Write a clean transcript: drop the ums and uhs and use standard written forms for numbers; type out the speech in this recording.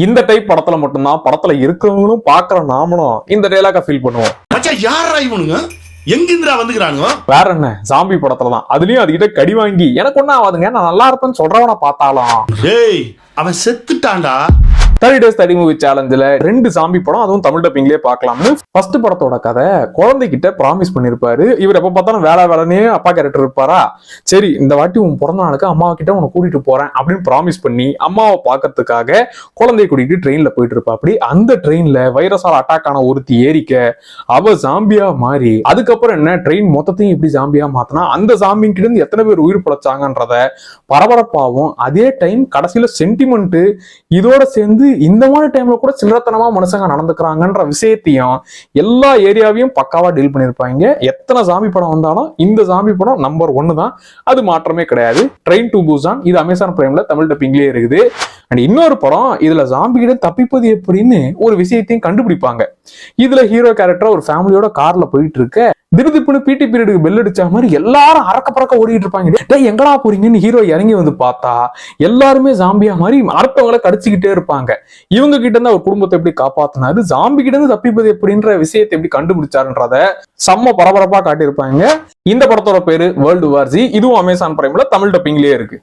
இந்த டைப் படத்துல மட்டும்தான் படத்துல இருக்கிறவங்களும் பாக்குற நாமளும் இந்த டைலாக ஃபீல் பண்ணுவோம். மச்சான் யாரா இவனுங்க எங்கிந்திரா வந்துக்கிறானுங்க? வேற என்ன, ஜாம்பி படத்துலதான். அதுலயும் அதுகிட்ட கடி வாங்கி எனக்கு ஒன்னும் ஆகாதுங்க நான் நல்லா இருப்பேன்னு சொல்றவன பார்த்தாலும் டேய் அவன் செத்துட்டான்டா. 30 days 30 மூவி சேலஞ்சில் 2 ஜாம்பி படம், அதுவும் தமிழ் டப்பிங்லேயே பார்க்கலாம்னு. ஃபர்ஸ்ட் படத்தோட கதை, குழந்தைகிட்ட ப்ராமிஸ் பண்ணிருப்பாரு. இவர் எப்ப பார்த்தாலும் வேலைனே அப்பா கேரக்டர் இருப்பாரா, சரி இந்த வாட்டி உன் பிறந்த நாளுக்கு அம்மா கிட்ட உன்னை கூட்டிட்டு போறேன் அப்படின்னு ப்ராமிஸ் பண்ணி அம்மாவை பார்க்கறதுக்காக குழந்தைய கூட்டிட்டு ட்ரெயின்ல போயிட்டு இருப்பா. அப்படி அந்த ட்ரெயின்ல வைரஸால் அட்டாக் ஆன ஒருத்தி ஏறிக்க அவ ஜாம்பியா மாறி, அதுக்கப்புறம் என்ன ட்ரெயின் மொத்தத்தையும் இப்படி ஜாம்பியா மாத்தினா அந்த ஜாம்பிங் கிட்ட இருந்து எத்தனை பேர் உயிர் பிழைச்சாங்கன்றத பரபரப்பாகவும், அதே டைம் கடைசியில சென்டிமெண்ட் இதோட சேர்ந்து இந்த மாதிரி டைம்ல கூட சில்லறத்தனமா மனுஷங்க நடந்துக்கிறாங்கன்ற விஷயத்தையும் எல்லா ஏரியாவையும் பக்காவா டீல் பண்ணிருப்பாங்க. எத்தனை ஜாம்பி படம் வந்தாலும் இந்த ஜாம்பி படம் நம்பர் 1 தான், அது மாற்றமே கிடையாது. ட்ரெயின் டு புசான், இது அமேசான் பிரைம்ல தமிழ் டப்பிங்லயே இருக்குது. அண்ட் இன்னொரு படம், இதுல ஜாம்பி கிட்ட தப்பிப்பது எப்படின்னு ஒரு விஷயத்தையும் கண்டுபிடிப்பாங்க. இதுல ஹீரோ கேரக்டர் ஒரு ஃபேமிலியோட கார்ல போயிட்டு இருக்க, திடுதிப்புன்னு பிடி பீரியடுக்கு பெல் அடிச்ச மாதிரி எல்லாரும் அரக்க பறக்க ஓடிட்டு இருப்பாங்க. டேய் எங்கடா போறீங்கன்னு ஹீரோ இறங்கி வந்து பார்த்தா எல்லாருமே ஜாம்பியா மாதிரி அடுத்தவங்களை கடிச்சுக்கிட்டே இருப்பாங்க. இவங்க கிட்ட இருந்து அவர் குடும்பத்தை எப்படி காப்பாத்தினாரு, ஜாம்பி கிட்ட இருந்து தப்பிப்பது எப்படின்ற விஷயத்தை எப்படி கண்டுபிடிச்சாருன்றத செம்ம பரபரப்பா காட்டியிருப்பாங்க. இந்த படத்தோட பேரு வேர்ல்டு வார் Z, இதுவும் அமேசான் பிரைம்ல தமிழ் டப்பிங்லயே இருக்கு.